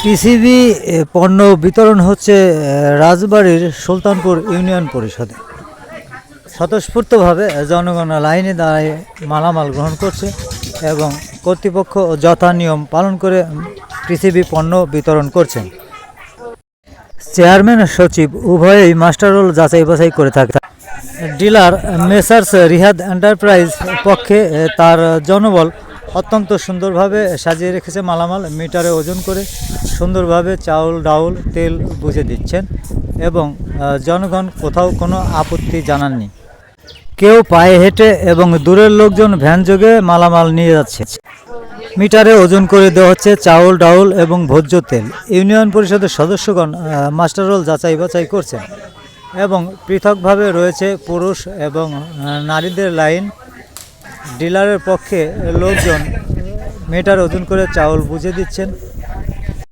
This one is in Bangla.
টিসিবি পণ্য বিতরণ হচ্ছে রাজবাড়ীর সুলতানপুর ইউনিয়ন পরিষদে। স্বতঃস্ফূর্তভাবে জনগণ লাইনে দাঁড়িয়ে মালামাল গ্রহণ করছে এবং কর্তৃপক্ষ যথা নিয়ম পালন করে টিসিবি পণ্য বিতরণ করছেন। চেয়ারম্যান সচিব উভয়েই মাস্টার রোল যাচাই বাছাই করে থাকে। ডিলার মেসার্স রিহাদ এন্টারপ্রাইজ পক্ষে তার জনবল অত্যন্ত সুন্দরভাবে সাজিয়ে রেখেছে মালামাল, মিটারে ওজন করে সুন্দরভাবে চাউল ডাউল তেল বুঝে দিচ্ছেন এবং জনগণ কোথাও কোনো আপত্তি জানাননি। কেউ পায়ে হেঁটে এবং দূরের লোকজন ভ্যান যোগে মালামাল নিয়ে যাচ্ছে। মিটারে ওজন করে দেওয়া হচ্ছে চাউল ডাউল এবং ভোজ্য তেল। ইউনিয়ন পরিষদের সদস্যগণ মাস্টার রোল যাচাই বাছাই করছেন এবং পৃথকভাবে রয়েছে পুরুষ এবং নারীদের লাইন। ডিলারের পক্ষে লোকজন মিটার ওজন করে চাউল বুঝে দিচ্ছেন।